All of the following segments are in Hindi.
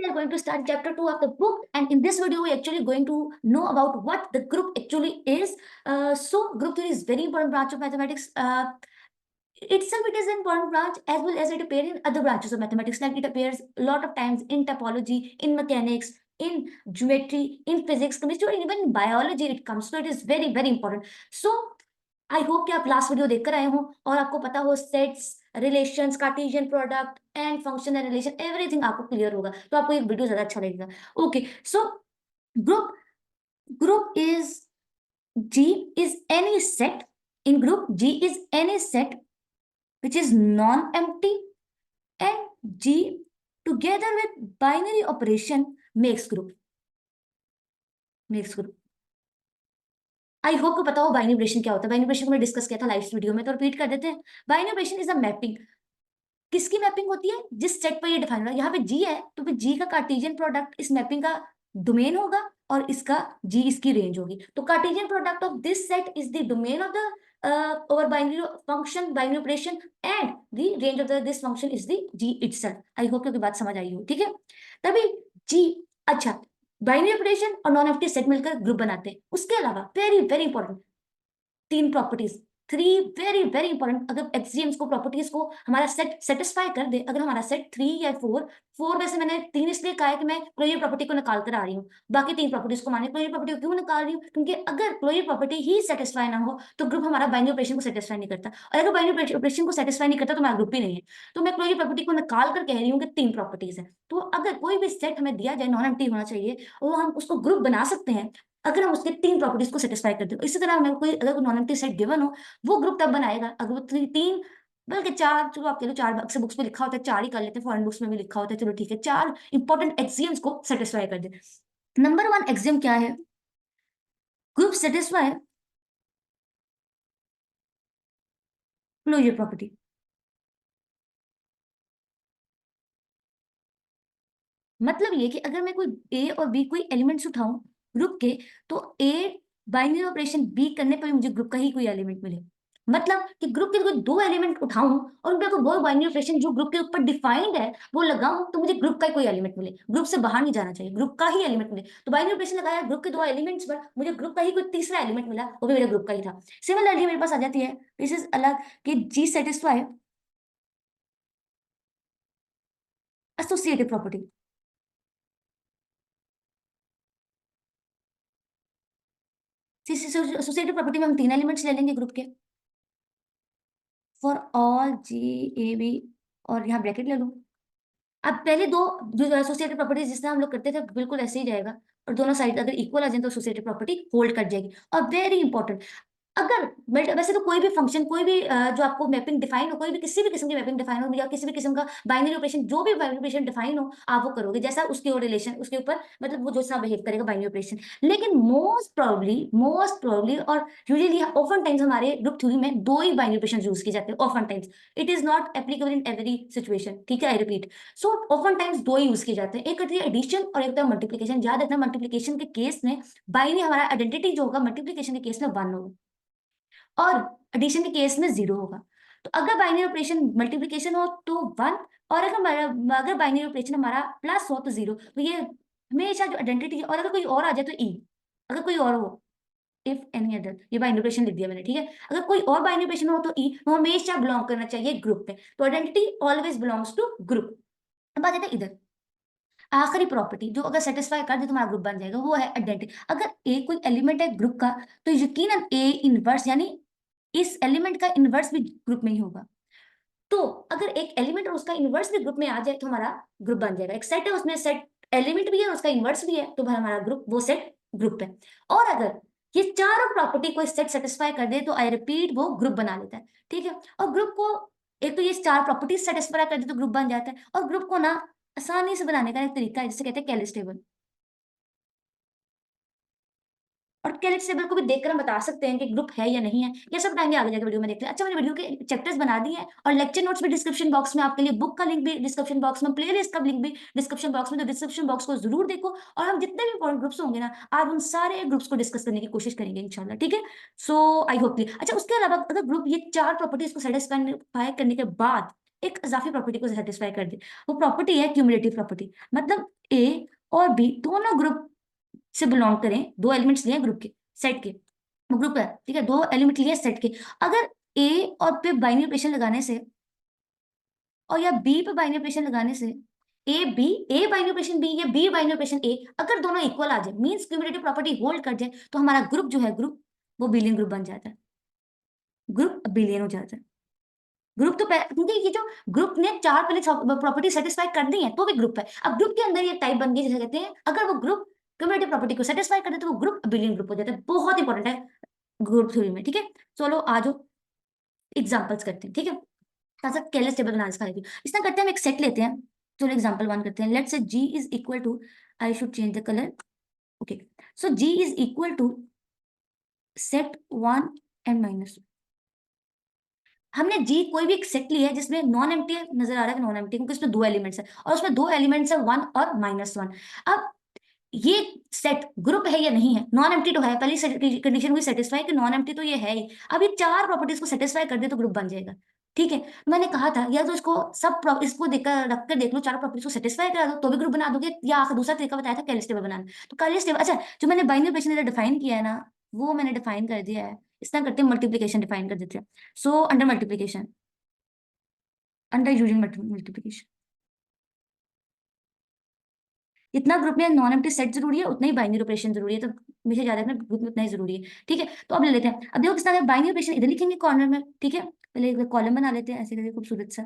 we are going to start chapter 2 of the book, and in this video we are actually going to know about what the group actually is. So group theory is very important branch of mathematics. Itself it is an important branch as well as it appears in other branches of mathematics, like it appears a lot of times in topology, in mechanics, in geometry, in physics, chemistry, or even in biology it comes. So it is very very important. So I hope कि आप लास्ट वीडियो देखकर आए हो और आपको पता हो sets, relations, Cartesian product and function and relation, everything आपको क्लियर होगा, तो आपको ये वीडियो ज्यादा अच्छा लगेगा. Okay, so group group is G is any set in group. G is any set which is non-empty, and G together with binary operation makes group. I hope को पता हो बाइनरी ऑपरेशन क्या होता है. बाइनरी ऑपरेशन को मैं डिस्कस किया था लाइव वीडियो में, तो रिपीट कर देते हैं. Binary operation is a mapping. किसकी मैपिंग होती है? जिस सेट पर ये डिफाइन हो रहा है. यहाँ पे जी है तो फिर जी का कार्टेशियन प्रोडक्ट इस मैपिंग का डोमेन होगा और इसका जी इसकी रेंज होगी. तो Cartesian product of this set is the domain of the over binary function, binary operation, and the range of this function is the G itself. I hope कि बात समझ आई हो. ठीक है, तभी G. अच्छा, बाइनरी ऑपरेशन और नॉन एम्प्टी सेट मिलकर ग्रुप बनाते हैं. उसके अलावा वेरी वेरी इंपॉर्टेंट तीन properties, three very very important. अगर एक्सियम्स को, प्रॉपर्टीज को हमारा सेट सेटिस्फाई कर दे, अगर हमारा सेट 3 या 4 में से मैंने 3 इसलिए कहा है कि मैं क्लोजर प्रॉपर्टी को निकाल कर आ रही हूँ, बाकी 3 प्रॉपर्टीज को माने. क्लोजर प्रॉपर्टी को क्यों निकाल रही हूँ? क्योंकि अगर क्लोजर प्रॉपर्टी ही सेटिस्फाई ना हो तो ग्रुप हमारा बाइनरी ऑपरेशन को सेटिस्फाई नहीं करता, और अगर बाइनरी ऑपरेशन को सेटिस्फाई नहीं करता तो हमारा ग्रुप ही नहीं है. तो मैं क्लोजर प्रॉपर्टी को निकाल कर कह रही हूँ कि 3 प्रॉपर्टीज है. तो अगर कोई भी सेट हमें दिया जाए नॉन एम्प्टी होना चाहिए और हम उसको ग्रुप बना सकते हैं अगर हम उसके 3 प्रॉपर्टीज को सेटिस्फाई करते हो. इसी तरह हमें कोई अगर नॉन एम्प्टी सेट गिवन हो, वो ग्रुप तब बनाएगा अगर वो 3 बल्कि 4, चलो आप कह लो 4 अक्सर बुक्स में लिखा होता है 4 ही कर लेते हैं, फॉरेन बुक्स में भी लिखा होता है, चलो ठीक है, 4 इंपॉर्टेंट एक्सियम्स को सेटिस्फाई कर दे. नंबर 1 एक्सियम क्या है? Group satisfy closure property. मतलब ये कि अगर मैं कोई ए और बी कोई एलिमेंट्स उठाऊं ग्रुप के, तो ए बाइनरी ऑपरेशन बी करने पर मुझे ग्रुप का ही कोई एलिमेंट मिले. मतलब कि ग्रुप के कोई 2 एलिमेंट उठाऊं और उनका कोई वो बाइनरी ऑपरेशन जो ग्रुप के ऊपर डिफाइंड है वो लगाऊं तो मुझे ग्रुप का ही कोई एलिमेंट मिले. ग्रुप से बाहर नहीं जाना चाहिए, ग्रुप का ही एलिमेंट मिले. तो बाइनरी ऑपरेशन लगाया ग्रुप के 2 एलिमेंट्स पर, मुझे ग्रुप का ही कोई तीसरा एलिमेंट मिला, वो भी मेरे ग्रुप का ही था. सिमिलरली मेरे पास आ जाती है दिस इज अलग कि G satisfy associative property. Associative property में हम 3 एलिमेंट्स ले लेंगे ग्रुप के, for all G A B, और यहाँ ब्रैकेट ले लो. अब पहले 2 जो एसोसिएटिव प्रॉपर्टीज जिस तरह हम लोग करते थे बिल्कुल ऐसे ही जाएगा, और दोनों साइड अगर इक्वल आ जाए तो एसोसिएटिव प्रॉपर्टी होल्ड कर जाएगी. और वेरी इंपॉर्टेंट, अगर वैसे तो कोई भी फंक्शन, कोई भी जो आपको मैपिंग डिफाइन हो, कोई भी किसी भी किस्म की मैपिंग डिफाइन हो या किसी भी किस्म का बाइनरी ऑपरेशन, जो भी बाइनरी ऑपरेशन डिफाइन हो आप वो करोगे जैसा उसके और रिलेशन उसके ऊपर, मतलब वो जो सा बिहेव करेगा बाइनरी ऑपरेशन. लेकिन मोस्ट प्रोबेबली और यूजुअली ऑफन टाइम्स हमारे ग्रुप थ्योरी में 2 ही बाइनरी ऑपरेशन यूज किए जाते हैं. Often times, it is not applicable in every situation. ठीक है, I repeat. So often times 2 he use किए जाते हैं, एक होती है एडिशन और एक होता है मल्टीप्लीकेशन. याद रखना मल्टीप्लीकेशन के केस में बाइनरी हमारा आइडेंटिटी जो होगा मल्टीप्लीकेशन के केस में 1 होगा और एडिशन के केस में 0 होगा. तो अगर बाइनरी ऑपरेशन मल्टीप्लिकेशन हो तो 1, और अगर बाइनरी ऑपरेशन हमारा प्लस हो तो 0. तो ये हमेशा जो आइडेंटिटी है, और अगर कोई और आ जाए तो ई, अगर कोई और हो, इफ एनी अदर, ये बाइनरी ऑपरेशन लिख दिया मैंने. ठीक है, अगर कोई और बाइनरी ऑपरेशन हो तो ई, वो हमेशा बिलोंग करना चाहिए ग्रुप में. तो identity always belongs to group. अब आ जाता है इधर आखिरी प्रॉपर्टी जो अगर सेटिस्फाई कर दे तो हमारा ग्रुप बन जाएगा, वो है आइडेंटिटी. अगर ए कोई एलिमेंट है ग्रुप का तो यकीनन ए इनवर्स यानी इस एलिमेंट का इनवर्स भी ग्रुप में ही होगा. तो अगर एक एलिमेंट और उसका इनवर्स भी ग्रुप में आ जाए तो हमारा ग्रुप बन जाएगा. एक सेट है उसमें सेट एलिमेंट भी है उसका इनवर्स भी है, तो हमारा ग्रुप वो सेट ग्रुप है. और अगर ये चारों प्रॉपर्टी को सेट सेटिस्फाई कर दे तो आई रिपीट वो ग्रुप बना लेता है. ठीक है, और ग्रुप को एक तो ये 4 प्रॉपर्टीज सेटिस्फाई कर दे तो ग्रुप बन जाता है. और ग्रुप को ना आसानी से बनाने का एक तरीका है जिसे कहते हैं कैलिस टेबल. और कैलिक्स टेबल को भी देखकर हम बता सकते हैं कि ग्रुप है या नहीं है. ये सब बताएंगे आगे जाकर वीडियो में देखते हैं. अच्छा, मैंने वीडियो के चैप्टर्स बना दिए हैं और लेक्चर नोट्स भी डिस्क्रिप्शन बॉक्स में आपके लिए, बुक का लिंक भी डिस्क्रिप्शन बॉक्स में, प्लेलिस्ट का लिंक भी डिस्क्रिप्शन बॉक्स में. तो डिस्क्रिप्शन बॉक्स को जरूर देखो और हम जितने भी इंपॉर्टेंट ग्रुप्स होंगे ना आज उन सारे ग्रुप्स को डिस्कस करने की कोशिश करेंगे इंशाल्लाह. ठीक है, सो आई होप. अच्छा, उसके अलावा अगर ग्रुप ये 4 प्रॉपर्टीज को सेटिस्फाई करने के बाद एक इजाफी प्रॉपर्टी को सेटिस्फाई कर दे। वो प्रॉपर्टी है क्यूमुलेटिव प्रॉपर्टी, मतलब ए और बी दोनों ग्रुप से बिलोंग करें, दो एलिमेंट्स लिए ग्रुप के, सेट के, ग्रुप है, ठीक है, दो एलिमेंट लिए सेट के। अगर ए और पे बाइनरी ऑपरेशन लगाने से और या बी पे बाइनरी ऑपरेशन लगाने से, ए बाइनरी ऑपरेशन बी या बी बाइनरी ऑपरेशन ए, अगर दोनों इक्वल आ जाए, मींस क्यूमुलेटिव प्रॉपर्टी होल्ड कर जाए, तो हमारा ग्रुप जो है, ग्रुप वो बिलियन ग्रुप बन जाता है, ग्रुप बिलियन हो जाता है। ग्रुप तो क्योंकि ये जो ग्रुप ने चार पहले प्रॉपर्टी सेटिस्फाई कर दी है तो भी ग्रुप है। अब ग्रुप के अंदर ये टाइप बन गई, जैसे कहते हैं अगर वो ग्रुप क्यूमुलेटिव प्रॉपर्टी को सेटिस्फाई कर दे तो वो ग्रुप बिलियन ग्रुप हो जाता है। बहुत इंपॉर्टेंट है ग्रुप थ्योरी में, ठीक है। चलो आ जाओ एग्जांपल्स करते हैं, ठीक है। साथ साथ केयरलेस टेबल बनाना सिखा देती हूँ। इस तरह करते हैं, हम एक सेट लेते हैं। चलो एग्जांपल वन करते हैं। Let's say G is equal to, I should change the colour, okay. So G is equal to set one and minus. हमने जी कोई भी एक सेट लिया है जिसमें नॉन एम्प्टी नजर आ रहा है, नॉन एम्प्टी, क्योंकि इसमें दो एलिमेंट्स है और उसमें दो एलिमेंट्स है वन और माइनस वन। अब ये सेट ग्रुप है या नहीं है, नॉन एम्प्टी तो है, पहली कंडीशन हुई सेटिस्फाई कि नॉन एम्प्टी तो ये है ही। अब ये चार प्रॉपर्टीज को सेटिस्फाई कर दे तो ग्रुप बन जाएगा, ठीक है। मैंने कहा था या तो इसको इसको देखकर रख कर देख लो, चार प्रॉपर्टीज को सेटिस्फाई करा दो तो भी ग्रुप बना दोगे, या फिर दूसरा तरीका बताया था कैलिस टेबल बनाना। तो कैलिस टेबल, अच्छा जो मैंने बाइनरी ऑपरेशन डिफाइन किया है ना, वो मैंने डिफाइन कर दिया है। इस तरह करते हैं, मल्टीप्लीकेशन डिफाइन कर देते हैं। So under multiplication, under using multiplication, जितना ग्रुप में नॉन एम्प्टी सेट जरूरी है उतना ही बाइनरी ऑपरेशन जरूरी है, तो हमेशा याद रखना ग्रुप में उतना ही जरूरी है, ठीक है। तो अब ले लेते हैं, अब देखो किस तरह बाइनरी ऑपरेशन इधर लिखेंगे कॉर्नर में, ठीक है। पहले एक कॉलम बना लेते हैं ऐसे करके खूबसूरत सा,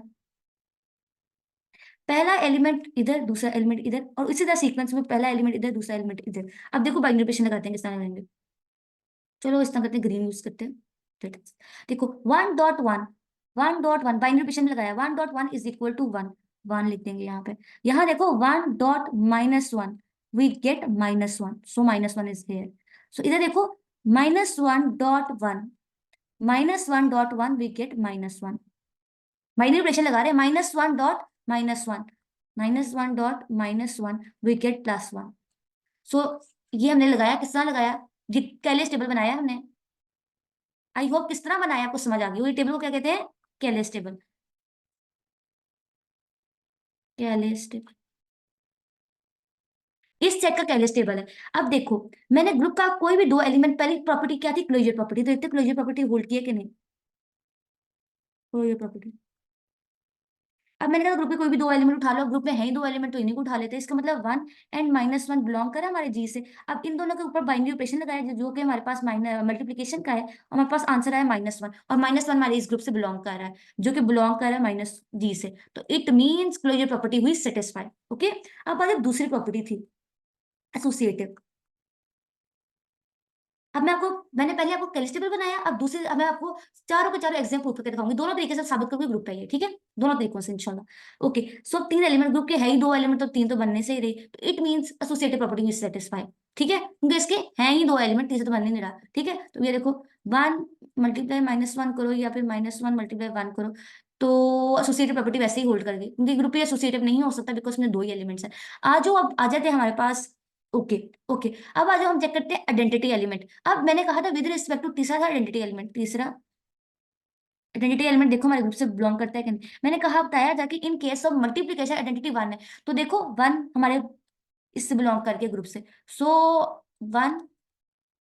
पहला एलिमेंट इधर, दूसरा एलिमेंट इधर, और इसी तरह सीक्वेंस में पहला एलिमेंट इधर, दूसरा एलिमेंट इधर। अब देखो बाइनरी ऑपरेशन लगाते हैं किस तरह लगाएंगे। चलो इस तरह करते हैं, ग्रीन यूज करते हैं, ठीक है। देखो 1.1, 1.1 बाइनरी ऑपरेशन में लगाया, 1.1 इज इक्वल टू 1, 1 लिख देंगे यहाँ पे। यहाँ देखो 1.-1 we get -1, so -1 is here. So इधर देखो -1.1, -1.1 वी गेट -1, बाइनरी ऑपरेशन लगा रहे हैं, -1.-1, -1.-1 वी गेट +1। सो ये हमने लगाया, किस तरह लगाया, ये कैलिस टेबल बनाया हमने। आई होप किस तरह बनाया आपको समझ आ गई। वही टेबल को क्या कहते हैं, कैलिस टेबल, कैलिस टेबल, इस सेट का कैलिस टेबल है। अब देखो मैंने ग्रुप का कोई भी दो एलिमेंट, पहली प्रॉपर्टी क्या थी, क्लोजर प्रॉपर्टी, तो देखते क्लोजर प्रॉपर्टी होल्ड की है कि नहीं, क्लोजर प्रॉपर्टी। अब मैंने कहा ग्रुप में कोई भी दो एलिमेंट उठा लो, ग्रुप में है ही दो एलिमेंट तो इन्हीं को उठा लेते हैं, इसका मतलब 1 एंड -1 बिलोंग करे हमारे जी से। अब इन दोनों के ऊपर बाइनरी ऑपरेशन लगाया जो कि हमारे पास मल्टीप्लीकेशन का है, और हमारे पास आंसर आया -1, और -1 हमारे इस ग्रुप से बिलोंग कर रहा है, जो कि बिलोंग कर रहा है माइनस जी से, तो इट मीन्स क्लोजर प्रॉपर्टी हुई सेटिस्फाई, ओके। अब बात दूसरी प्रॉपर्टी थी एसोसिएटिव। अब मैंने पहले आपको कैलिस्टेबल बनाया, अब दूसरे अब मैं आपको चारों के चारों एग्जाम्पल करके दिखाऊंगी, दोनों तरीके से साबित करूंगी ग्रुप है ये, ठीक है, दोनों तरीकों से इंशाल्लाह, ओके। सो तीन एलिमेंट ग्रुप के है ही दो एलिमेंट, तो तीन तो बनने से ही रही, तो it means associative property is satisfy, ठीक है, क्योंकि इसके हैं ही दो एलिमेंट, तीसरा तो बन ही नहीं रहा, ठीक है। तो ये देखो 1 मल्टीप्लाई -1 करो या फिर -1 मल्टीप्लाई 1 करो, तो एसोसिएटिव प्रॉपर्टी वैसे ही होल्ड कर गई, क्योंकि ग्रुप ही एसोसिएटिव नहीं हो सकता बिकॉज में दो ही एलिमेंट्स है। आ जाओ, अब आ जाते हैं हमारे पास, ओके, ओके। अब आ जाओ हम चेक करते हैं आइडेंटिटी एलिमेंट। अब मैंने कहा था विद रिस्पेक्ट टू, तीसरा था आइडेंटिटी एलिमेंट, तीसरा आइडेंटिटी एलिमेंट देखो हमारे ग्रुप से बिलोंग करता है कि नहीं। मैंने कहा बताया था कि in case of multiplication identity 1 है, तो देखो 1 हमारे इससे बिलोंग करके ग्रुप से, सो 1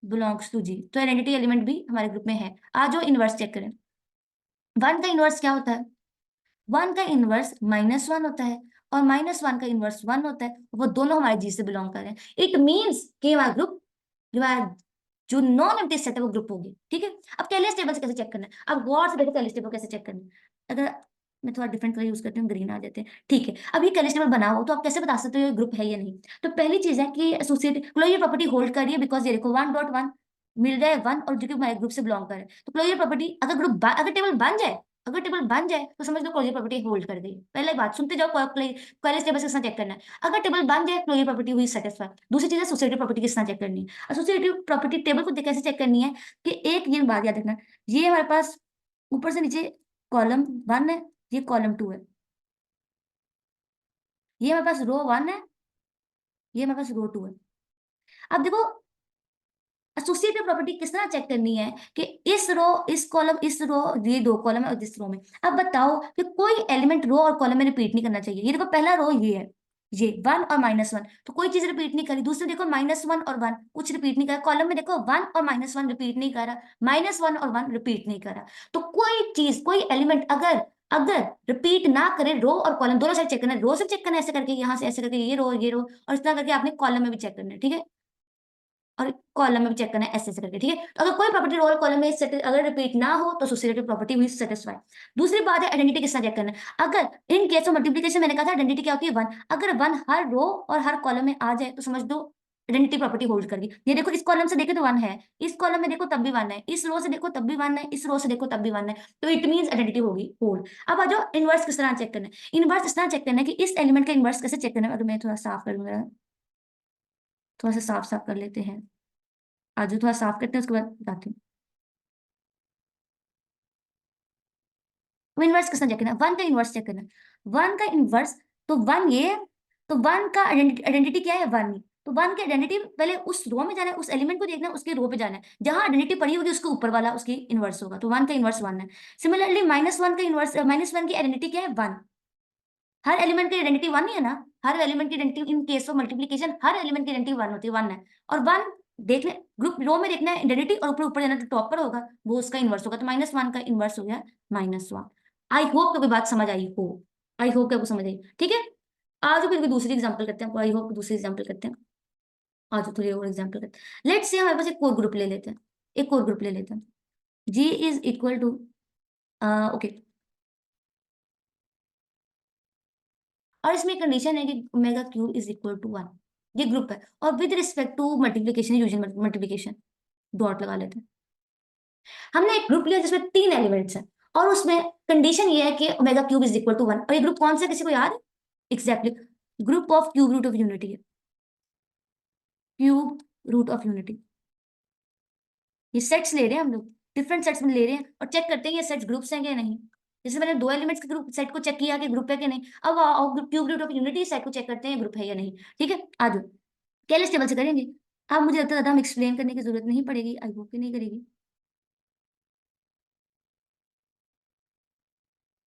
बिलोंग्स टू जी, तो आइडेंटिटी एलिमेंट भी हमारे ग्रुप में है। आ जाओ इनवर्स चेक करें। 1 का इनवर्स क्या होता है, 1 का इनवर्स -1 होता है, और -1 का इनवर्स 1 होता है, वो दोनों हमारे जी से बिलोंग कर रहे हैं। इट मीन्स कि हमारा ग्रुप जो है, जो नॉन एम्प्टी सेट है वो ग्रुप होगी, ठीक है। अब कैलिस टेबल से कैसे चेक करना है, अब गौर से देखो कैलिस टेबल कैसे चेक करना है। अगर मैं थोड़ा डिफरेंट कलर यूज करती हूँ, ग्रीन आ जाते हैं, ठीक है। अब ये कैलिस टेबल बना हो तो आप कैसे बता सकते हो ये ग्रुप है या नहीं। तो पहली चीज है कि एसोसिएट क्लोजर प्रॉपर्टी होल्ड कर रही है, बिकॉज ये देखो 1.1 मिल रहा है 1, और जो कि हमारे ग्रुप से बिलोंग कर रहा है, तो क्लोजर प्रॉपर्टी अगर अगर टेबल बन जाए, अगर टेबल बन जाए तो समझ लो क्लोजर प्रॉपर्टी होल्ड कर गई। पहले बात सुनते जाओ, कैलिस टेबल से चेक करना है। अगर टेबल बन जाए क्लोजर प्रॉपर्टी हुई सेटिस्फाई। दूसरी चीज है एसोसिएटिव प्रॉपर्टी किस तरह चेक करनी है। एसोसिएटिव प्रॉपर्टी टेबल को कैसे चेक करनी है, कि एक ये बात याद रखना, ये हमारे पास ऊपर से नीचे कॉलम 1 है, ये कॉलम 2 है, ये हमारे पास रो 1 है, ये हमारे पास रो 2 है। अब देखो एसोसिएटिव प्रॉपर्टी किस तरह चेक करनी है कि इस रो, इस कॉलम, इस रो, ये दो कॉलम है और इस रो में, अब बताओ कि कोई एलिमेंट रो और कॉलम में रिपीट नहीं करना चाहिए। ये देखो पहला रो ये है, ये 1 और -1, तो कोई चीज रिपीट नहीं करी। दूसरे देखो -1 और 1 कुछ रिपीट नहीं करा। कॉलम में देखो 1 और -1 रिपीट नहीं करा, -1 और 1 रिपीट नहीं करा। तो कोई चीज, कोई एलिमेंट अगर अगर रिपीट ना करे, रो और कॉलम दोनों साइड चेक करना है। रो से चेक करना है ऐसे करके, यहाँ से ऐसे करके, ये रो और इस तरह करके आपने कॉलम में भी चेक करना है, ठीक है, और कॉलम में भी चेक करना है ऐसे ऐसे करके, ठीक है। तो अगर कोई प्रॉपर्टी रो और कॉलम में अगर रिपीट ना हो तो एसोसिएटिव प्रॉपर्टी हुई सेटिस्फाई। दूसरी बात है आइडेंटिटी किसका चेक करना है। अगर इन केस ऑफ मल्टीप्लिकेशन मैंने कहा था आइडेंटिटी क्या होती है 1, अगर 1 हर रो और हर कॉलम में आ जाए तो समझ दो आइडेंटिटी प्रॉपर्टी होल्ड कर गई। ये देखो इस कॉलम से देखे तो 1 है, इस कॉलम में देखो तब भी 1 है, इस रो से देखो तब भी 1 है, इस रो से देखो तब भी 1 है, तो इट मींस आइडेंटिटी होगी होल्ड। अब आ जाओ इनवर्स किस तरह चेक करना है। इनवर्स इस तरह चेक करना है कि इस एलिमेंट का इनवर्स कैसे चेक करना है। अगर मैं थोड़ा साफ कर लूंगा, थोड़ा सा साफ साफ कर लेते हैं, आज थोड़ा साफ करते हैं उसके बाद बताती हूँ। इनवर्स किसने चेक करना है, 1 का इनवर्स चेक करना है। 1 का इनवर्स, तो 1 ये है, तो 1 का आइडेंटिटी क्या है 1 ही, तो 1 की आइडेंटिटी पहले उस रो में जाना है, उस एलिमेंट को देखना है, उसके रो पे जाना है, जहां आइडेंटिटी पड़ी होगी उसके ऊपर वाला उसकी इनवर्स होगा, तो 1 का इनवर्स 1 है। सिमिलरली -1 का इनवर्स, -1 की आइडेंटिटी क्या है 1, हर एलिमेंट की आइडेंटिटी 1 ही है ना, हर एलिमेंट की identity in case of multiplication her element की आइडेंटिटी 1 होती है, 1 है। और 1 देखने ग्रुप रो में देखना है आइडेंटिटी, और ऊपर ऊपर जाना तो टॉप पर होगा वो उसका इनवर्स होगा, तो -1 का इनवर्स हो गया -1। आई होप कोई बात समझ आई हो, आई होप आपको समझ आई, ठीक है। आज फिर दूसरी एग्जांपल करते हैं, आई होप दूसरी एग्जांपल करते हैं। आज थोड़ी और एग्जांपल करते हैं। लेट्स से हमारे पास एक कोर ग्रुप ले लेते हैं, एक कोर ग्रुप ले लेते हैं, G is equal to, okay, और इसमें कंडीशन है कि omega cube is equal to 1, ये ग्रुप है, और with respect to multiplication, usual multiplication, dot लगा लेते हैं। हमने एक ग्रुप लिया जिसमें 3 एलिमेंट्स हैं, और उसमें कंडीशन ये है कि omega cube is equal to 1, और ये ग्रुप कौन सा है किसी को याद है? Exactly, group of cube root of unity है, क्यूब रूट ऑफ यूनिटी। ये सेट्स ले रहे हैं हम लोग, डिफरेंट सेट्स में ले रहे हैं, और चेक करते हैं ये सेट्स ग्रुप्स हैं या नहीं। जैसे मैंने 2 एलिमेंट्स के ग्रुप सेट को चेक किया कि ग्रुप है कि नहीं, अब cube root of unity set को चेक करते हैं ग्रुप है या नहीं, ठीक है। आ जाओ केयरलेस टेबल से करेंगे। अब मुझे लगता है ज्यादा हम एक्सप्लेन करने की जरूरत नहीं पड़ेगी, आई होप कि नहीं करेगी।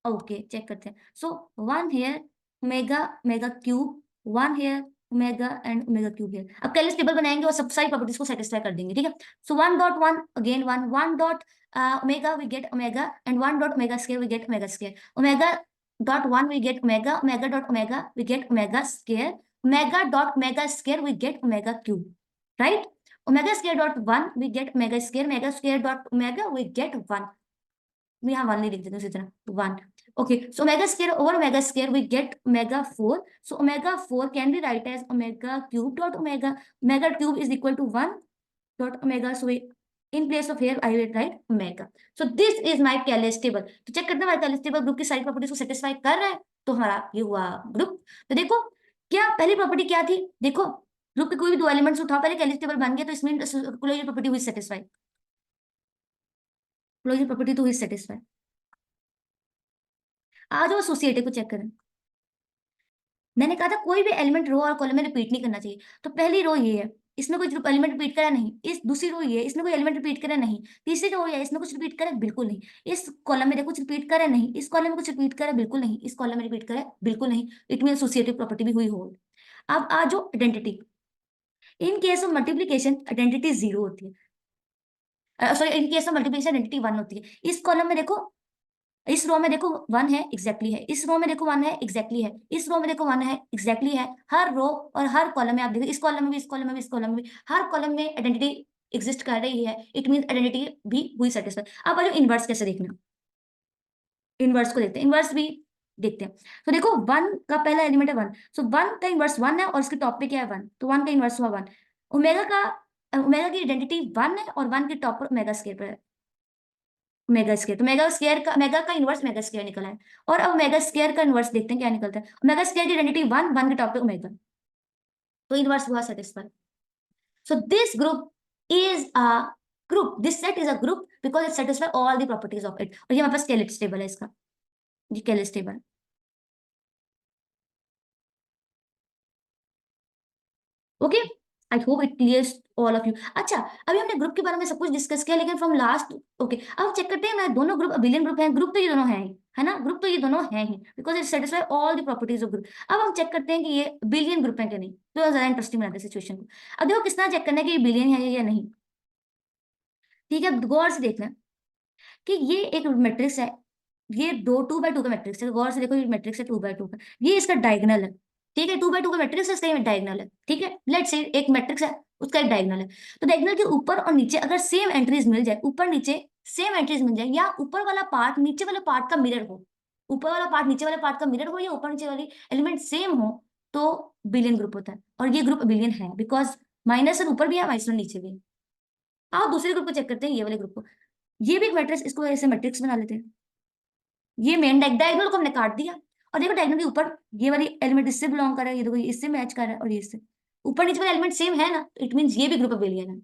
ओके चेक करते हैं। So 1 here omega mega cube, 1 here omega and omega cube here. अब केयरलेस टेबल बनाएंगे और सब सारी प्रॉपर्टीज को सेटिस्फाई कर देंगे, ठीक है। So 1.1 again 1, 1 dot omega we get omega, and 1 dot omega square we get omega square, omega dot 1 we get omega, omega dot omega we get omega square, omega dot omega square we get omega cube, right. Omega square dot 1 we get omega square, omega square dot omega we get 1, मैं यहाँ 1 नहीं लिख देती हूँ, इसी तरह 1। Okay, so omega square over omega square we get omega 4. So omega 4 can be write as omega cube dot omega. Omega cube is equal to 1 dot omega. So we, in place of here I will write omega. So this is my Calais table. तो चेक करते हैं हमारा Calais table ग्रुप की सारी प्रॉपर्टीज को सेटिस्फाई कर रहा है, तो हमारा ये हुआ ग्रुप। तो देखो क्या पहली प्रॉपर्टी क्या थी, देखो ग्रुप के कोई भी 2 एलिमेंट्स उठाओ, पहले Calais table बन गया, तो इसमें क्लोजर प्रॉपर्टी हुई सेटिस्फाई, क्लोजर प्रॉपर्टी तो हुई सेटिस्फाई। आ जाओ एसोसिएटिव को चेक करें। मैंने कहा था कोई भी एलिमेंट रो और कॉलम में रिपीट नहीं करना चाहिए, तो पहली रो ये है, इसमें कोई एलिमेंट रिपीट करा नहीं, इस दूसरी रो ये है, इसमें कोई एलिमेंट रिपीट करा नहीं, तीसरी रो ये है, इसमें कुछ रिपीट करा बिल्कुल नहीं, इस कॉलम में देखो कुछ रिपीट करा नहीं, इस कॉलम में कुछ रिपीट करा बिल्कुल नहीं, इस कॉलम में रिपीट करा बिल्कुल नहीं, इट मीन एसोसिएटिव प्रॉपर्टी भी हुई होल्ड। अब आ जाओ identity, in case of multiplication identity 0 होती है, sorry in case of multiplication identity 1 होती है। इस कॉलम में देखो, इस रो में देखो 1 है एग्जैक्टली है, इस रो में देखो 1 है एग्जैक्टली है, इस रो में देखो 1 है एग्जैक्टली है, हर रो और हर कॉलम में आप देखो, इस कॉलम में भी, इस कॉलम में भी, इस कॉलम में भी, हर कॉलम में आइडेंटिटी एग्जिस्ट कर रही है, इट मीन आइडेंटिटी भी हुई सेटिस्फाई। अब जो इनवर्स कैसे देखना, इनवर्स को देखते हैं, इनवर्स भी देखते हैं। तो देखो 1 का पहला एलिमेंट है 1, सो 1 का इनवर्स 1 है और इसके टॉप पे क्या है 1, तो 1 का इनवर्स हुआ 1। ओमेगा का, ओमेगा की आइडेंटिटी 1 है और 1 के टॉप पर ओमेगा स्क्वायर पर है, मेगा स्क्वायर, तो मेगा स्क्वायर का, मेगा का इनवर्स मेगा स्क्वायर निकला है। और अब मेगा स्क्वायर का इनवर्स देखते हैं क्या निकलता है। मेगा स्क्वायर की आइडेंटिटी 1, 1 के टॉप पे ओमेगा, तो इनवर्स हुआ satisfy. So this group is a group, this set is a group because it satisfy all the properties of it. और ये हमारे पास केलिट टेबल है इसका, ये Cayley table. Okay, I hope it clears all of you. अच्छा, अभी हमने ग्रुप के बारे में सब कुछ डिस्कस किया, लेकिन फ्रॉम लास्ट, ओके, अब हम चेक करते हैं ना, दोनों ग्रुप अबिलियन ग्रुप है, ग्रुप तो ये दोनों है ही, है ना, ग्रुप तो ये दोनों है ही, because it satisfy all the properties of group. अब हम चेक करते हैं कि ये बिलियन ग्रुप है कि नहीं, तो ज्यादा इंटरेस्टिंग बनाते हैं सिचुएशन को। अब देखो किसना चेक करना है कि ये बिलियन है या नहीं। ठीक है, गौर से देखना कि ये एक मैट्रिक्स है, ये दो 2x2 का मैट्रिक्स है, गौर से देखो, ये मैट्रिक्स है 2x2 का, ये इसका डायगोनल है। ठीक है, 2x2 का मैट्रिक्स है, इसका डायगोनल है। ठीक है, लेट से एक मैट्रिक्स है, उसका एक डायगोनल है। तो डायगोनल के ऊपर और नीचे अगर सेम एंट्रीज मिल जाए, ऊपर नीचे सेम एंट्रीज मिल जाए, या ऊपर वाला पार्ट नीचे वाले पार्ट का मिरर हो, ऊपर वाला पार्ट नीचे वाले पार्ट का मिरर हो, या ऊपर नीचे वाली एलिमेंट सेम हो, तो बिलियन ग्रुप होता है। और ये ग्रुप बिलियन है, बिकॉज माइनस ऊपर भी है, माइनस नीचे भी है। आओ दूसरे ग्रुप को चेक करते हैं, ये वाले ग्रुप को। ये भी एक मैट्रिक्स, इसको ऐसे मैट्रिक्स बना लेते हैं। ये मेन डायगोनल को हमने काट दिया, और देखो डायगोनल के ऊपर ये वाली एलिमेंट इससे बिलोंग कर रहा है, ये देखो ये इससे मैच कर रहा है, और ये इससे ऊपर नीचे वाले एलिमेंट सेम है ना, इट मींस ये भी ग्रुप अबिलियन है।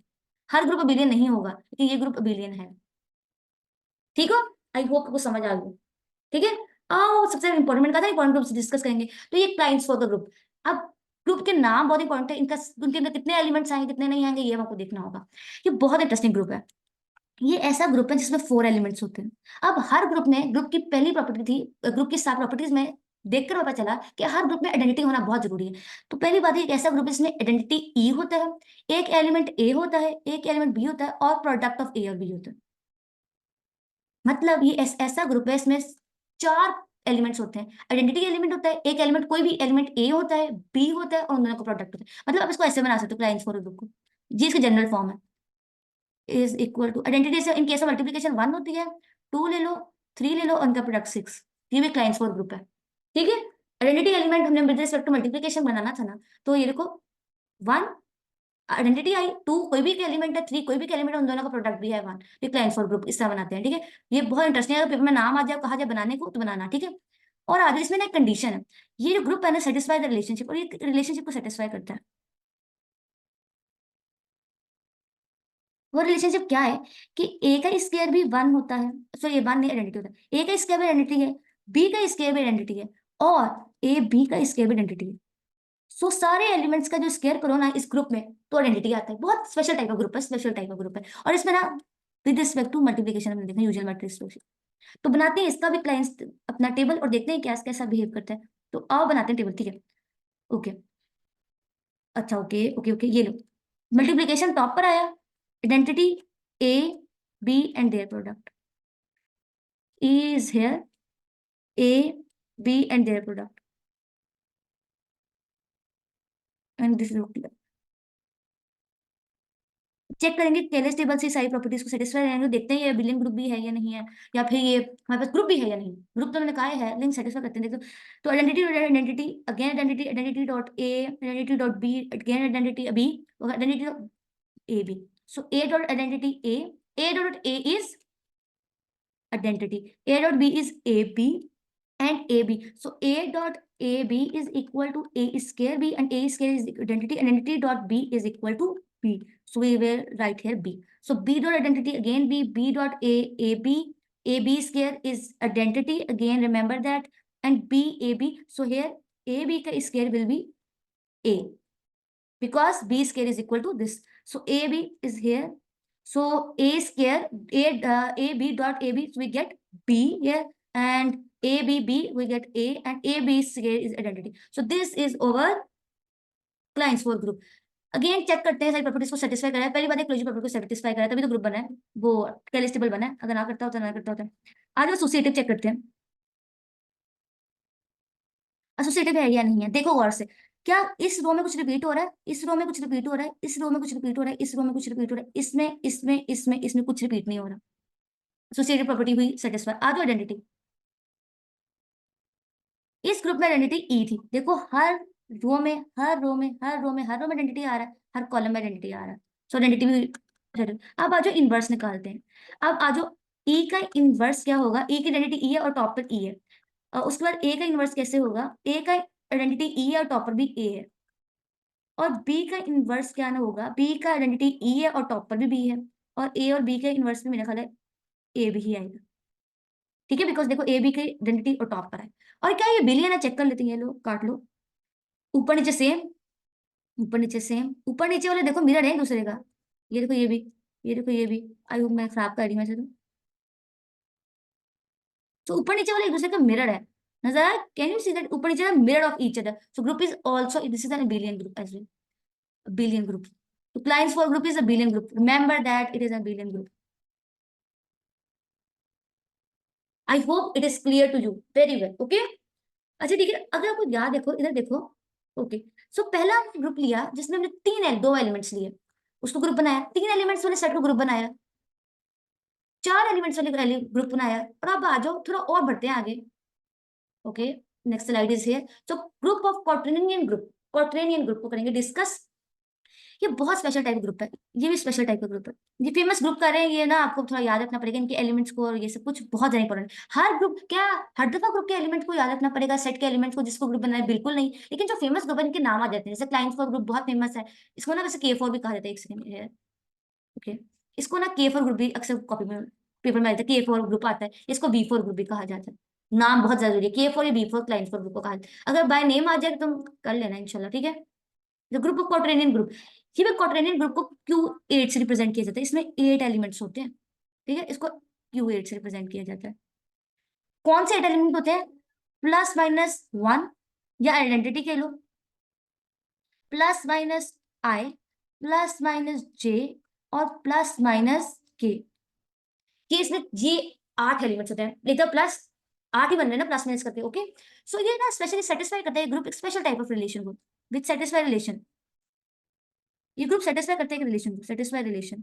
हर ग्रुप अबिलियन नहीं होगा, लेकिन ये ग्रुप अबिलियन है। ठीक हो, आई होप आपको समझ आ गई। ठीक है, आओ सबसे इंपॉर्टेंट का था, इंपॉर्टेंट ग्रुप डिस्कस करेंगे। तो ये क्लाइंट्स फॉर द ग्रुप। अब ग्रुप के नाम बहुत इंपॉर्टेंट है, इनका उनके अंदर कितने एलिमेंट्स आएंगे कितने नहीं आएंगे, ये आपको देखना होगा। ये बहुत इंटरेस्टिंग ग्रुप है। ये ऐसा ग्रुप है जिसमें 4 एलिमेंट्स होते हैं। अब हर ग्रुप में, ग्रुप की पहली प्रॉपर्टी थी, ग्रुप की 7 प्रॉपर्टीज में देखकर पता चला कि हर ग्रुप में आइडेंटिटी होना बहुत जरूरी है। तो पहली बात है, एक ऐसा ग्रुप जिसमें आइडेंटिटी ई होता है, एक एलिमेंट ए होता है, एक एलिमेंट बी होता है, और प्रोडक्ट ऑफ ए और बी होता है। मतलब ये ऐसा ग्रुप है, इसमें 4 एलिमेंट्स होते हैं। आइडेंटिटी एलिमेंट होता है, एक एलिमेंट, कोई भी एलिमेंट ए होता है, बी होता है, और उन दोनों का प्रोडक्ट होता है। मतलब आप इसको ऐसे बना सकते हो क्लाइंट्स फॉर ग्रुप को, जी इसकी जनरल फॉर्म है, इज इक्वल टू आइडेंटिटी से इन केस ऑफ मल्टीप्लिकेशन 1 होती है, 2 ले लो, 3 ले लो, उनका प्रोडक्ट 6। ये भी क्लाइंट्स फॉर ग्रुप है। ठीक है, आइडेंटिटी एलिमेंट हमने विद रिस्पेक्ट टू मल्टीप्लिकेशन बनाना था ना, तो ये देखो 1 आइडेंटिटी आई, 2 कोई भी एलिमेंट है, 3 कोई भी एलिमेंट है, उन दोनों का प्रोडक्ट भी है 1। ये क्लाइंट्स फॉर ग्रुप इस तरह बनाते हैं। ठीक है, ये बहुत इंटरेस्टिंग है, अगर पेपर में नाम आ जाए, कहा जाए बनाने को, तो बनाना। ठीक है, और आगे इसमें ना एक कंडीशन है, ये जो ग्रुप है ना सेटिस्फाई द रिलेशनशिप, और ये रिलेशनशिप को सेटिस्फाई करता है। वो रिलेशनशिप क्या है कि ए का स्क्वायर भी 1 होता है, सो ये 1 नहीं आइडेंटिटी होता है, ए का स्क्वायर भी आइडेंटिटी है, बी का स्क्वायर भी आइडेंटिटी है, और ए बी का स्क्वायर भी आइडेंटिटी है। सो सारे एलिमेंट्स का जो स्क्वायर करो ना इस ग्रुप में, तो आइडेंटिटी आता है। बहुत स्पेशल टाइप का ग्रुप है, स्पेशल टाइप का ग्रुप है। और इसमें ना विद रिस्पेक्ट टू मल्टीप्लिकेशन हमने देखा यूजुअल मैट्रिक्स, तो बनाते हैं इसका भी क्लाइंट्स अपना टेबल, और देखते हैं क्या कैसा बिहेव करता है। तो आओ बनाते हैं टेबल। ठीक है, ओके, अच्छा, ओके ओके ओके, ये लो, मल्टीप्लिकेशन टॉप पर आया, identity A B and their product, E is here, A, B and their product, and this is okay. Check करेंगे टेलर्स टेबल से सारी प्रॉपर्टीज को सेटिस्फाई रहेंगे, देखते हैं ये बिलियन ग्रुप भी है या नहीं है, या फिर ये हमारे पास ग्रुप भी है या नहीं। ग्रुप तो मैंने कहा है, लिंक सेटिस्फाई करते हैं, देखो। तो identity identity again identity identity dot A identity dot B again identity B identity A B. So A dot identity A dot A is identity, a dot b is ab and ab, so a dot ab is equal to a square b, and a square is identity dot b is equal to b, so we will write here b. So b dot identity again b dot ab, ab square is identity again, remember that, and b ab, so here ab ka square will be a, because b square is equal to this. So ab is here. So a square a b dot ab, so we get b here, and a b b we get a, and a b square is identity. So this is our clients for group. Again check करते हैं सारी प्रॉपर्टीज को सेटिस्फाई करा है। पहली बात है क्लोजर प्रॉपर्टी को सेटिस्फाई करा है, तभी तो ग्रुप बना है, वो कैलिस्टेबल बना है। अगर ना करता होता ना करता होता। आज एसोसिएटिव चेक करते हैं, एसोसिएटिव है या नहीं है। देखो गौर से, क्या इस रो में कुछ रिपीट हो रहा है, इस रो में कुछ रिपीट हो रहा है, इस रो में कुछ रिपीट हो रहा है, इस रो में कुछ रिपीट हो रहा है, इसमें इसमें इसमें इसमें कुछ रिपीट नहीं हो रहा। एसोसिएटिव प्रॉपर्टी हुई सेटिस्फाई। आ जाओ आइडेंटिटी, इस ग्रुप में आइडेंटिटी ई थी, देखो हर रो में हर रो में हर रो में हर रो में आइडेंटिटी आ रहा है, हर कॉलम में आइडेंटिटी आ रहा है। सो आइडेंटिटी भी। अब आ जाओ इनवर्स निकालते हैं। अब आ जाओ ई का इनवर्स क्या होगा, ई की आइडेंटिटी ई है और टॉप पर ई है, और उसके बाद ए का इनवर्स कैसे होगा, ए का आइडेंटिटी ई है और टॉप पर भी ए है, और बी का इनवर्स क्या ना होगा, बी का आइडेंटिटी ई है और टॉप पर भी बी है, और ए और बी के इनवर्स में मेरा ख्याल है ए भी ही आएगा। ठीक है, बिकॉज देखो ए बी की आइडेंटिटी और टॉप पर है। और क्या ये बिलियन है, चेक कर लेते हैं, ये लो काट लो, ऊपर नीचे सेम, ऊपर नीचे सेम, ऊपर नीचे वाले देखो मिरर है एक दूसरे का। ये देखो ये भी, ये देखो ये भी। आई होप मैं खराब कर रही हूँ वैसे तो ऊपर नीचे वाले एक दूसरे का मिरर है। नजर आया? कैन यू सी दैट ऊपर नीचे mirror of each other? So group is also, this is an abelian group as well, abelian group. So Kleins for group is a abelian group. Remember that it is a abelian group. I hope it is clear to you very well. Okay? अच्छा ठीक है, अगर आपको याद देखो इधर देखो। ओके, सो पहला हमने ग्रुप लिया जिसमें हमने दो एलिमेंट्स लिए, उसको ग्रुप बनाया। तीन एलिमेंट्स वाले सेट को ग्रुप बनाया। चार एलिमेंट्स वाले ग्रुप बनाया। और अब आ जाओ थोड़ा और बढ़ते हैं आगे। Okay, next slide is here. So group of quaternion group, quaternion group को करेंगे डिस्कस। ये बहुत स्पेशल टाइप ग्रुप है, ये भी स्पेशल टाइप का ग्रुप है। ये फेमस ग्रुप कर रहे हैं, ये ना आपको थोड़ा याद रखना पड़ेगा इनके एलिमेंट्स को, और ये सब कुछ बहुत ज्यादा इंपॉर्टेंट। हर ग्रुप क्या, हर दफा ग्रुप के एलिमेंट को याद रखना पड़ेगा, सेट के एलिमेंट्स को जिसको ग्रुप बनाना है, बिल्कुल नहीं। लेकिन जो फेमस ग्रुप है इनके नाम आ जाते हैं, जैसे क्लाइंस फॉर ग्रुप बहुत फेमस है। इसको ना वैसे K4 भी कहा जाता है। एक सेकंड, ओके, इसको ना K4 ग्रुप भी अक्सर कॉपी में पेपर में आता है, K4 ग्रुप आता है। इसको B4 ग्रुप भी कहा जाता है। नाम बहुत जरूरी है, K4 या B4 क्लाइंस फॉर ग्रुप को कहा जाता है। अगर बाय नेम आ जाए तो तुम कर लेना इंशाल्लाह, ठीक है। द ग्रुप ऑफ क्वाड्रेनियन ग्रुप, ये क्वाड्रेनियन ग्रुप को Q8 से रिप्रेजेंट किया जाता है। इसमें 8 एलिमेंट्स होते हैं, ठीक है। इसको Q8 से रिप्रेजेंट किया जाता है। कौन से 8 एलिमेंट होते हैं? +-1, या आइडेंटिटी कह लो, +-I, +-J, और +-K। ये इसमें ये 8 एलिमेंट्स होते हैं, नहीं तो प्लस 8 ही बन रहे हैं ना, प्लस माइनस करके। ओके, सो ये ना स्पेशली सेटिस्फाई करता है group special type of relation को, विद सेटिस्फाई रिलेशन। ये ग्रुप सेटिस्फाई करते हैं रिलेशन को, सेटिस्फाई रिलेशन।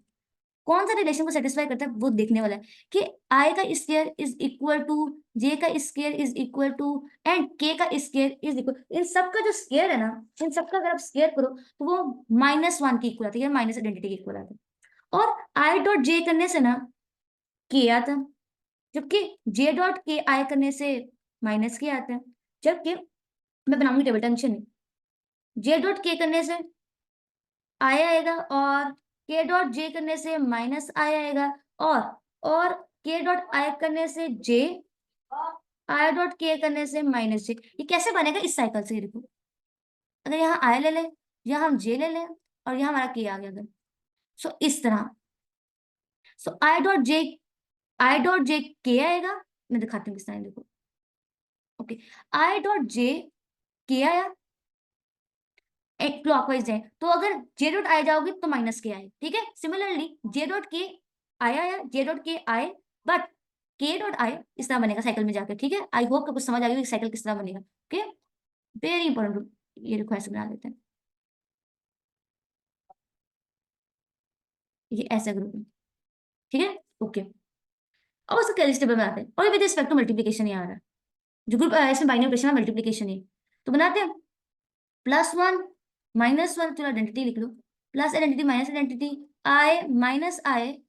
कौन सा रिलेशन को सेटिस्फाई करता है वो देखने वाला है, कि आई का square is equal to J का square is equal to and K का स्क्वायर इज इक्वल, इन सब का जो स्क्वायर है ना, इन सब का अगर आप स्क्वायर करो तो वो -1 की इक्वल आता है, या माइनस आइडेंटिटी के इक्वल आता है। और आई डॉट जे करने से ना के आता है, जबकि जे डॉट के आई करने से माइनस के आता है। जबकि मैं बनाऊंगी टेबल, टेंशन नहीं। जे डॉट के करने से आई आएगा, और के डॉट जे करने से माइनस आई आएगा, और के डॉट आई करने से जे, आई डॉट के करने से -J। ये कैसे बनेगा इस साइकिल से? ये देखो, अगर यहाँ आई ले लें, यहाँ हम जे ले लें, और यहाँ हमारा के आ गया अगर, सो इस तरह। सो आई डॉट जे के आएगा। मैं दिखाती हूँ किस तरह, देखो। ओके, आई डॉट जे के आया, एक क्लॉकवाइज जाए तो अगर जे डॉट आई जाओगे तो माइनस के आए, ठीक है। सिमिलरली जे डॉट के आया, जे डॉट के आए, बट के डॉट आई इस तरह बनेगा साइकिल में जाकर, ठीक है। आई होप आपको समझ आ गई साइकिल किस तरह बनेगा। Okay, very important. ये देखो ऐसे बना देते हैं, ये ऐसा ग्रुप है, ठीक है। ओके, अब उसको कैलिस टेबल बनाते हैं, और विद रिस्पेक्ट टू मल्टीप्लिकेशन ये आ रहा है, जो ग्रुप इसमें बाइनरी ऑपरेशन है, मल्टीप्लिकेशन है। तो बनाते हैं +1 -1, चलो आइडेंटिटी लिख लो, plus identity minus identity, I minus I,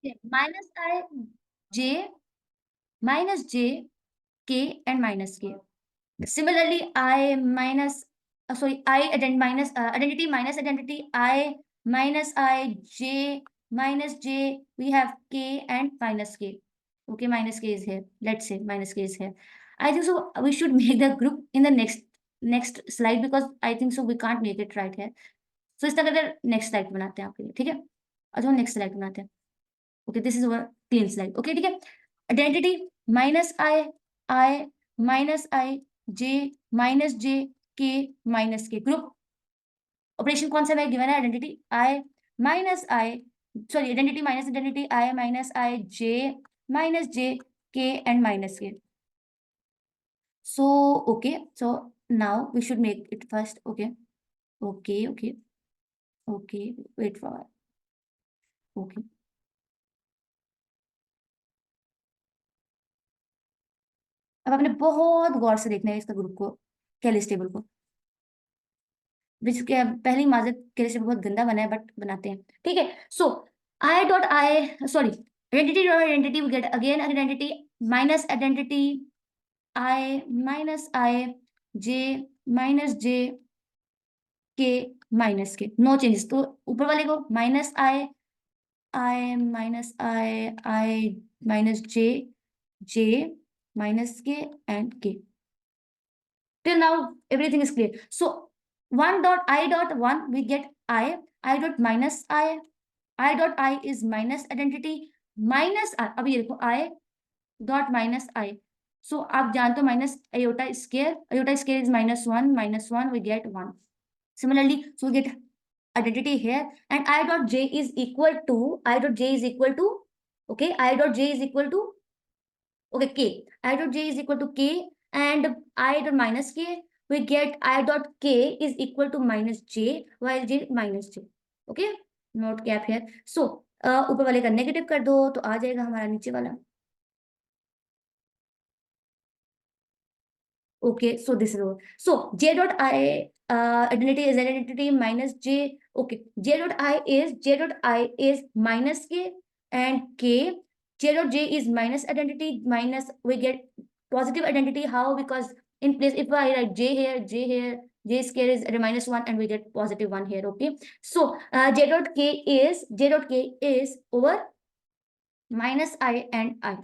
-I, J, -J, K and -K. Similarly, I minus, sorry, identity minus identity, I minus I, J minus J, we have K and -K. Okay, -K is here. Let's say -K is here. I think so. We should make the group in the next slide, because I think so we can't make it right here. So इस तरह का नेक्स्ट स्लाइड बनाते हैं आपके लिए, ठीक है। अच्छा, नेक्स्ट स्लाइड बनाते हैं। Okay, this is our clean slide. Okay, ठीक है। Identity -I -I, J -J, K -K। Group operation कौन सा है गिवन है? Identity I -I, sorry, identity minus identity, I -I, J -J, K and -K। So okay, so now we should make it first. Okay, okay, wait for, okay। अब आपने बहुत गौर से देखना है इसका ग्रुप को, कैलिस टेबल को, जिसके पहली माजत के लिए बहुत गंदा बना है, बट बनाते हैं, ठीक है। So I dot I, sorry, identity dot identity, we get again identity minus identity, I -I, J -J, K -K, no changes. तो ऊपर वाले को -I, I -I, I -J, J -K and K। Till now everything is clear. So 1 dot I dot 1 we get I dot minus I dot I is minus identity minus I. अब ये देखो I dot minus I. So आप जानते हो minus iota square is minus 1 we get 1. Similarly, so we get identity here, and I dot j is equal to okay, I dot j is equal to okay k. I dot j is equal to k, and I dot minus k we get I dot k is equal to minus j while j minus j. Okay, note cap here. So ऊपर वाले का नेगेटिव कर दो तो आ जाएगा हमारा नीचे वाला. Okay, so this is all. So j dot I identity is identity minus j. Okay, j dot I is minus k, and k j dot j is minus identity minus we get positive identity. How? Because in place if I write j here, j square is minus 1 and we get positive 1 here. Okay, so j dot k is over minus I and I.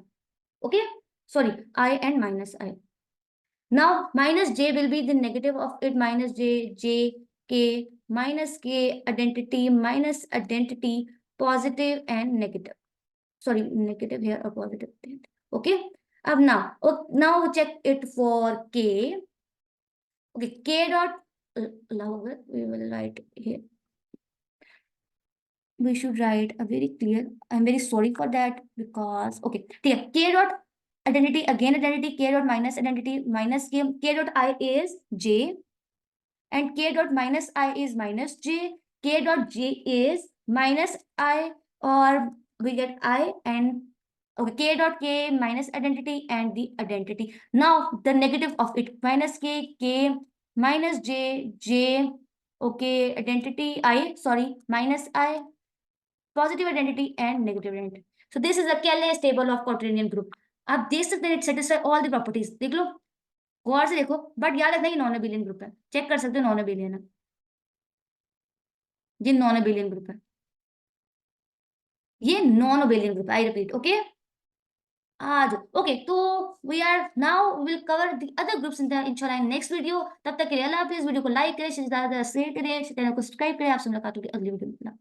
Okay, sorry, I and minus I. Now minus j will be the negative of it, minus j, k, minus k, identity, positive and negative. Sorry, negative here or positive. Okay. Now check it for k. Okay, k dot, we will write here. We should write a very clear. I'm very sorry for that because, okay, k dot identity, again identity, k dot minus identity, minus k dot I is j, and k dot minus I is minus j, k dot j is minus I, or we get I, and okay, k dot k minus identity and the identity. Now the negative of it, minus k, minus j, okay, identity I, sorry, minus I, positive identity and negative identity. So this is a Kelle's table of quaternion group. आप देख सकते हैं it satisfy all the properties. देख लो, गौर से देखो, बट याद रखना ये नॉन एबिलियन ग्रुप है. चेक कर सकते हो नॉन एबिलियन है, ये नॉन एबिलियन ग्रुप है, ये non abelian group. I repeat. Okay, आज ओके. तो we are now will cover the other groups in the इंशाल्लाह इन नेक्स्ट वीडियो. तब तक के लिए अल्लाह हाफिज़. वीडियो को लाइक करें, शेयर करें, चैनल को सब्सक्राइब करें. आपसे मुलाकात होगी अगली वीडियो में.